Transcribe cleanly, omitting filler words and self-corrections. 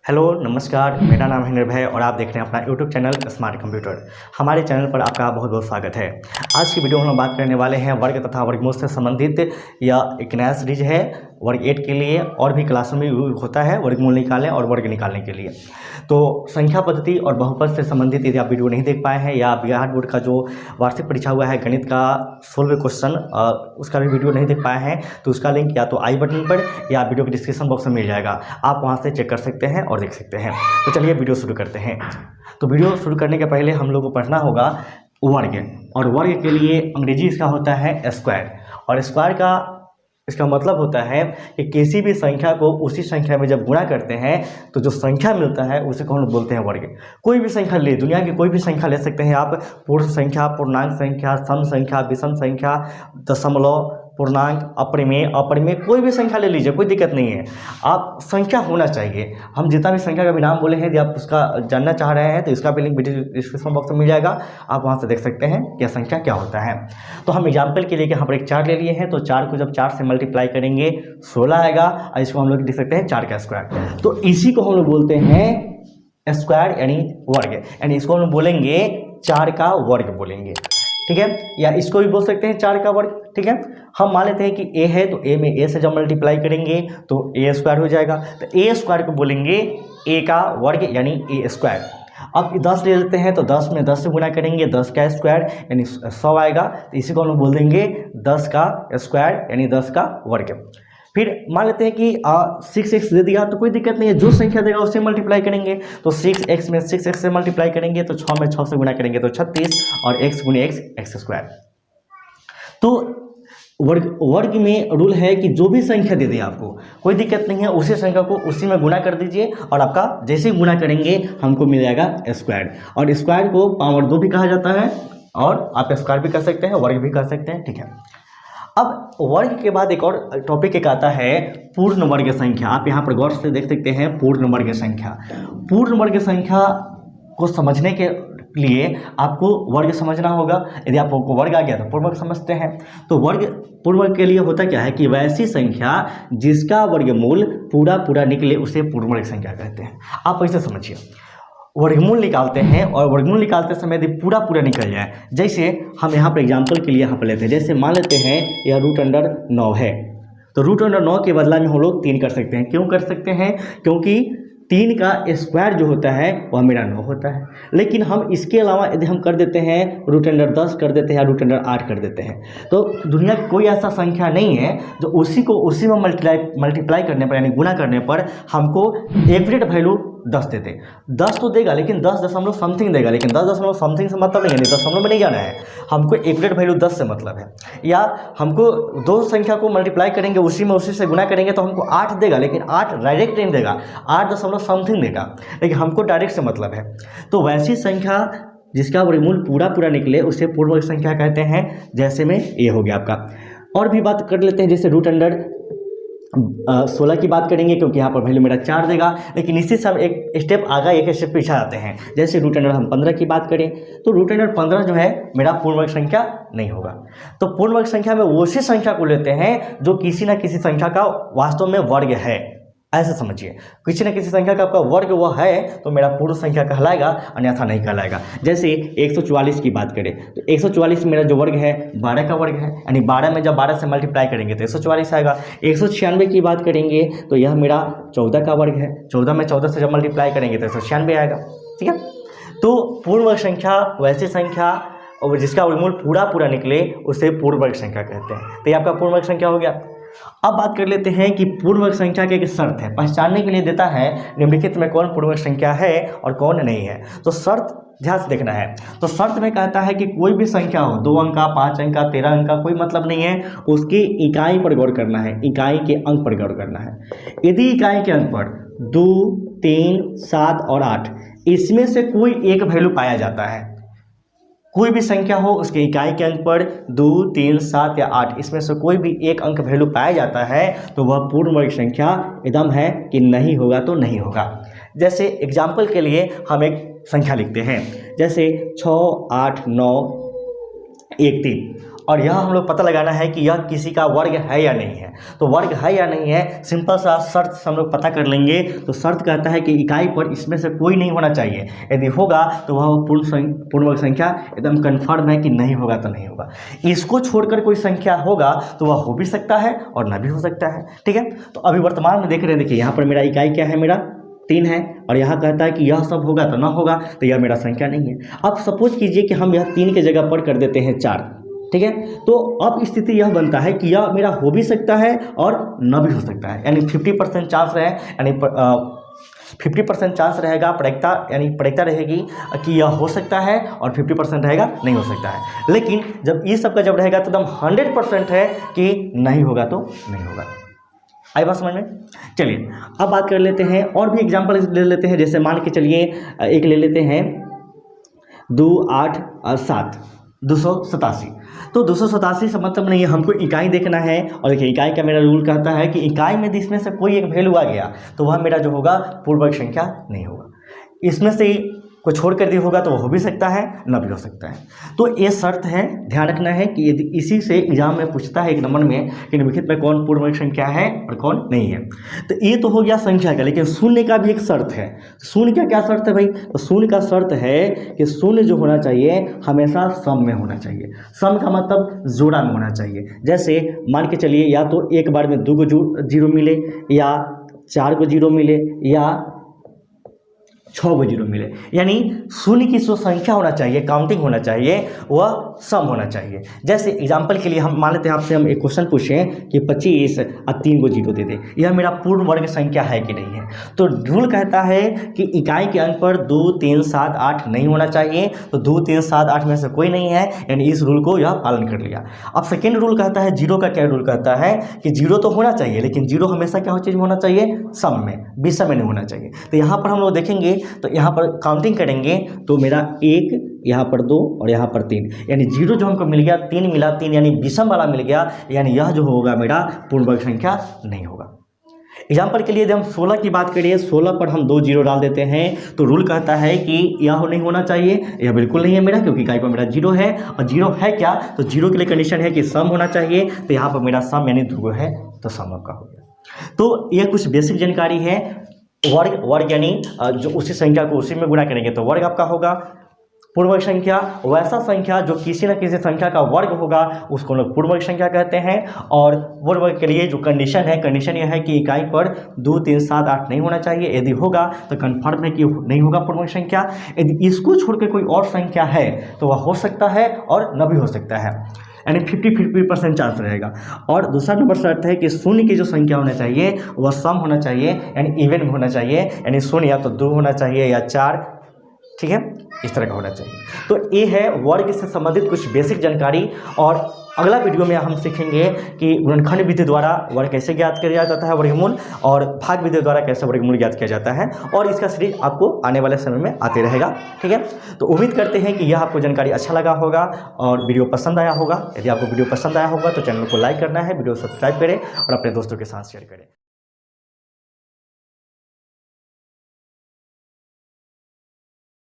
Hello नमस्कार, मेरा नाम है निर्भय और आप देख रहे हैं अपना यूट्यूब चैनल स्मार्ट कंप्यूटर। हमारे चैनल पर आपका बहुत बहुत स्वागत है। आज की वीडियो में हम बात करने वाले हैं वर्ग तथा वर्गमूल से संबंधित या एक नया सीरीज है वर्ग 8 के लिए और भी क्लासों में यूज होता है वर्गमूल निकालने और वर्ग निकालने के लिए। तो संख्या पद्धति और बहुपद से संबंधित यदि आप वीडियो नहीं देख पाए हैं या बिहार बोर्ड का जो वार्षिक परीक्षा हुआ है गणित का 16वें क्वेश्चन उसका भी वीडियो नहीं देख पाए हैं तो उसका लिंक या तो आई बटन पर या वीडियो के डिस्क्रिप्शन बॉक्स में मिल जाएगा, आप वहां से चेक कर सकते हैं और देख सकते हैं। तो चलिए वीडियो शुरू करते हैं। तो वीडियो शुरू करने के पहले हम लोग को पढ़ना होगा वर्ग, और वर्ग के लिए अंग्रेजी इसका होता है स्क्वायर, और स्क्वायर का इसका मतलब होता है कि किसी भी संख्या को उसी संख्या में जब गुणा करते हैं तो जो संख्या मिलता है उसे को हम लोग बोलते हैं वर्ग। कोई भी संख्या ले, दुनिया की कोई भी संख्या ले सकते हैं आप, पूर्ण संख्या, पूर्णांक संख्या, सम संख्या, विषम संख्या, दशमलव, पूर्णांक, अपरिमेय कोई भी संख्या ले लीजिए, कोई दिक्कत नहीं है। आप संख्या होना चाहिए। हम जितना भी संख्या का भी नाम बोले हैं, यदि आप उसका जानना चाह रहे हैं तो इसका भी लिंक वीडियो डिस्क्रिप्शन बॉक्स में मिल जाएगा, आप वहां से देख सकते हैं कि यह संख्या क्या होता है। तो हम एग्जाम्पल के लिए यहाँ पर एक 4 ले लिए हैं, तो 4 को जब 4 से मल्टीप्लाई करेंगे 16 आएगा, और इसको हम लोग लिख सकते हैं 4 का स्क्वायर। तो इसी को हम लोग बोलते हैं स्क्वायर यानी वर्ग, यानी इसको हम लोग बोलेंगे 4 का वर्ग बोलेंगे, ठीक है। या इसको भी बोल सकते हैं 4 का वर्ग, ठीक है। हम मान लेते हैं कि a है, तो a में a से जब मल्टीप्लाई करेंगे तो a स्क्वायर हो जाएगा, तो a स्क्वायर को बोलेंगे a का वर्ग यानी a स्क्वायर। अब 10 ले लेते हैं, तो 10 में 10 से गुणा करेंगे 10 का स्क्वायर यानी 100 आएगा, तो इसी को हम बोल देंगे 10 का स्क्वायर यानी 10 का वर्ग। फिर मान लेते हैं कि 6x दे दिया, तो कोई दिक्कत नहीं है, जो संख्या देगा उससे मल्टीप्लाई करेंगे, तो 6x में 6x से मल्टीप्लाई करेंगे तो 6 में 6 से गुणा करेंगे तो 36, और x गुणे x स्क्वायर। तो वर्ग में रूल है कि जो भी संख्या दे दे आपको कोई दिक्कत नहीं है, उसी संख्या को उसी में गुणा कर दीजिए, और आपका जैसे ही गुणा करेंगे हमको मिल जाएगा स्क्वायर। और स्क्वायर को पावर 2 भी कहा जाता है, और आप स्क्वायर भी कर सकते हैं, वर्ग भी कर सकते हैं, ठीक है। अब वर्ग के बाद एक और टॉपिक एक आता है पूर्ण वर्ग संख्या। आप यहाँ पर गौर से देख सकते हैं पूर्ण वर्ग संख्या। पूर्ण वर्ग संख्या को समझने के लिए आपको वर्ग समझना होगा। यदि आपको वर्ग आ गया तो पूर्ण वर्ग समझते हैं। तो वर्ग पूर्ण वर्ग के लिए होता क्या है कि वैसी संख्या जिसका वर्गमूल पूरा निकले उसे पूर्ण वर्ग संख्या कहते हैं। आप ऐसे समझिए, वर्गमूल निकालते हैं और वर्गमूल निकालते समय यदि पूरा निकल जाए, जैसे हम यहाँ पर एग्जाम्पल के लिए यहाँ पर लेते हैं, जैसे मान लेते हैं यह √9 है, तो √9 के बदला में हम लोग 3 कर सकते हैं। क्यों कर सकते हैं? क्योंकि 3 का स्क्वायर जो होता है वह मेरा 9 होता है। लेकिन हम इसके अलावा यदि हम कर देते हैं √10 कर देते हैं या √8 कर देते हैं, तो दुनिया की कोई ऐसा संख्या नहीं है जो उसी को उसी में मल्टीप्लाई करने पर यानी गुणा करने पर हमको एक्यूरेट वैल्यू 10 देते। 10 तो देगा लेकिन 10 दशमलव समथिंग देगा, लेकिन 10 दशमलव समथिंग से मतलब नहीं है, दशमलव में नहीं जाना है, हमको एक्यूरेट वैल्यू 10 से मतलब है। या हमको दो संख्या को मल्टीप्लाई करेंगे उसी से गुणा करेंगे तो हमको 8 देगा, लेकिन 8 डायरेक्ट नहीं देगा, 8 दशमलव समथिंग देगा, लेकिन हमको डायरेक्ट से मतलब है। तो वैसी संख्या जिसका वर्गमूल पूरा निकले उसे पूर्ण वर्ग संख्या कहते हैं। जैसे में ये हो गया आपका। और भी बात कर लेते हैं, जैसे √16 की बात करेंगे, क्योंकि यहाँ पर वैल्यू मेरा 4 देगा, लेकिन इसी से हम एक स्टेप आगे एक स्टेप पीछे आते हैं। जैसे हम 15 की बात करें तो √15 जो है मेरा पूर्ण वर्ग संख्या नहीं होगा। तो पूर्ण वर्ग संख्या में उसी संख्या को लेते हैं जो किसी न किसी संख्या का वास्तव में वर्ग है, ऐसे समझिए। किसी न किसी संख्या का आपका वर्ग वह है तो मेरा पूर्ण संख्या कहलाएगा, अन्यथा नहीं कहलाएगा। जैसे 144 की बात करें तो 144 मेरा जो वर्ग है 12 का वर्ग है, यानी 12 में जब 12 से मल्टीप्लाई करेंगे तो 144 आएगा। 196 की बात करेंगे तो यह मेरा 14 का वर्ग है, 14 में 14 से जब मल्टीप्लाई करेंगे तो 196 आएगा, ठीक है। तो पूर्ण वर्ग संख्या वैसी संख्या और जिसका वर्गमूल पूरा निकले उसे पूर्ण वर्ग संख्या कहते हैं। तो ये आपका पूर्ण वर्ग संख्या हो गया। अब बात कर लेते हैं कि पूर्ण वर्ग संख्या की एक शर्त है, पहचानने के लिए देता है निम्नलिखित में कौन पूर्ण वर्ग संख्या है और कौन नहीं है। तो शर्त ध्यान से देखना है। तो शर्त में कहता है कि कोई भी संख्या हो, 2 अंक का, 5 अंक का, 13 अंक का, कोई मतलब नहीं है, उसकी इकाई पर गौर करना है, इकाई के अंक पर गौर करना है। यदि इकाई के अंक पर 2, 3, 7 और 8 इसमें से कोई एक वैल्यू पाया जाता है, कोई भी संख्या हो उसके इकाई के अंक पर 2, 3, 7 या 8 इसमें से कोई भी एक अंक वैल्यू पाया जाता है तो वह पूर्ण वर्ग संख्या एकदम है कि नहीं होगा तो नहीं होगा। जैसे एग्जाम्पल के लिए हम एक संख्या लिखते हैं, जैसे 6, 8, 9, 1, 3, और यह हम लोग पता लगाना है कि यह किसी का वर्ग है या नहीं है। तो वर्ग है या नहीं है, सिंपल सा शर्त से हम लोग पता कर लेंगे। तो शर्त कहता है कि इकाई पर इसमें से कोई नहीं होना चाहिए, यदि होगा तो वह पूर्ण वर्ग संख्या एकदम कन्फर्म है कि नहीं होगा तो नहीं होगा। इसको छोड़कर कोई संख्या होगा तो वह हो भी सकता है और न भी हो सकता है, ठीक है। तो अभी वर्तमान में देख रहे हैं, देखिए यहाँ पर मेरा इकाई क्या है, मेरा 3 है, और यहाँ कहता है कि यह सब होगा तो ना होगा, तो यह मेरा संख्या नहीं है। अब सपोज कीजिए कि हम यह 3 के जगह पर कर देते हैं 4, ठीक है। तो अब स्थिति यह बनता है कि यह मेरा हो भी सकता है और न भी हो सकता है, यानी 50% चांस है, यानी 50% चांस रहेगा, प्रयिकता रहेगी कि यह हो सकता है, और 50% रहेगा नहीं हो सकता है। लेकिन जब ये सब का जब रहेगा तो एकदम 100% है कि नहीं होगा तो नहीं होगा। आई बात समझ में? चलिए अब बात कर लेते हैं, और भी एग्जाम्पल ले लेते हैं। जैसे मान के चलिए एक ले लेते हैं 2, 8 और 7, 287। तो 287 से मतलब नहीं है, हमको इकाई देखना है। और देखिए इकाई का मेरा रूल कहता है कि इकाई में इसमें से कोई एक वैल्यू आ गया तो वह मेरा जो होगा पूर्ण वर्ग संख्या नहीं होगा। इसमें से कोई छोड़ कर दिया होगा तो वो हो भी सकता है, न भी हो सकता है। तो ये शर्त है, ध्यान रखना है कि यदि इसी से एग्जाम में पूछता है 1 नंबर में कि निम्नलिखित में कौन पूर्ण वर्ग संख्या है और कौन नहीं है। तो ये तो हो गया संख्या का, लेकिन शून्य का भी एक शर्त है। शून्य का क्या शर्त है भाई? तो शून्य का शर्त है कि शून्य जो होना चाहिए हमेशा सम में होना चाहिए। सम का मतलब जोड़ा में होना चाहिए। जैसे मान के चलिए या तो एक बार में 2 को जीरो मिले, या 4 को जीरो मिले, या 6 को जीरो मिले, यानी शून्य की जो संख्या होना चाहिए, काउंटिंग होना चाहिए, वह सम होना चाहिए। जैसे एग्जाम्पल के लिए हम मान लेते हैं, आपसे हम एक क्वेश्चन पूछें कि 25 और 3 को जीरो दे दे, यह मेरा पूर्ण वर्ग संख्या है कि नहीं है। तो रूल कहता है कि इकाई के अंक पर 2, 3, 7, 8 नहीं होना चाहिए। तो 2, 3, 7, 8 में से कोई नहीं है, यानी इस रूल को यह पालन कर लिया। अब सेकेंड रूल कहता है, जीरो का क्या रूल कहता है कि जीरो तो होना चाहिए, लेकिन जीरो हमेशा क्या चीज़ में होना चाहिए? सम में, विषम में नहीं होना चाहिए। तो यहाँ पर हम लोग देखेंगे तो यहाँ पर काउंटिंग करेंगे तो मेरा 1, यहाँ पर 2 और यहाँ पर 3, यानी जीरो जो हमको मिल गया, 3 मिला, 3 यानी विषम वाला मिल गया, यानी यह जो होगा मेरा पूर्ण वर्ग संख्या नहीं होगा। एग्जाम्पल के लिए यदि हम 16 की बात करिए, 16 पर हम 2 जीरो डाल देते हैं तो रूल कहता है कि यह नहीं होना चाहिए, यह बिल्कुल नहीं है मेरा, क्योंकि इकाई पर मेरा जीरो है। और जीरो है क्या? तो जीरो के लिए कंडीशन है कि सम होना चाहिए। तो यहाँ पर मेरा सम यानी 2 है, तो सम आपका हो गया। तो यह कुछ बेसिक जानकारी है। वर्ग यानी जो उसी संख्या को उसी में गुणा करेंगे तो वर्ग आपका होगा। पूर्ण वर्ग संख्या वैसा संख्या जो किसी न किसी संख्या का वर्ग होगा उसको लोग पूर्ण वर्ग संख्या कहते हैं। और पूर्ण वर्ग के लिए जो कंडीशन है, कंडीशन यह है कि इकाई पर 2, 3, 7, 8 नहीं होना चाहिए। यदि होगा तो कन्फर्म है कि नहीं होगा पूर्ण वर्ग संख्या। यदि इसको छोड़कर कोई और संख्या है तो वह हो सकता है और न भी हो सकता है, यानी 50% चांस रहेगा। और दूसरा नंबर शर्त है कि शून्य की जो संख्या होना चाहिए वह सम होना चाहिए, यानी इवन में होना चाहिए, यानी शून्य या तो 2 होना चाहिए या 4, ठीक है, इस तरह का होना चाहिए। तो ये है वर्ग से संबंधित कुछ बेसिक जानकारी। और अगला वीडियो में हम सीखेंगे कि गुणनखंड विधि द्वारा वर्ग कैसे ज्ञात किया जाता है, वर्गमूल, और भाग विधि द्वारा कैसे वर्गमूल ज्ञात किया जाता है। और इसका सीरीज आपको आने वाले समय में आते रहेगा, ठीक है। तो उम्मीद करते हैं कि यह आपको जानकारी अच्छा लगा होगा और वीडियो पसंद आया होगा। यदि आपको वीडियो पसंद आया होगा तो चैनल को लाइक करना है, वीडियो सब्सक्राइब करें और अपने दोस्तों के साथ शेयर करें।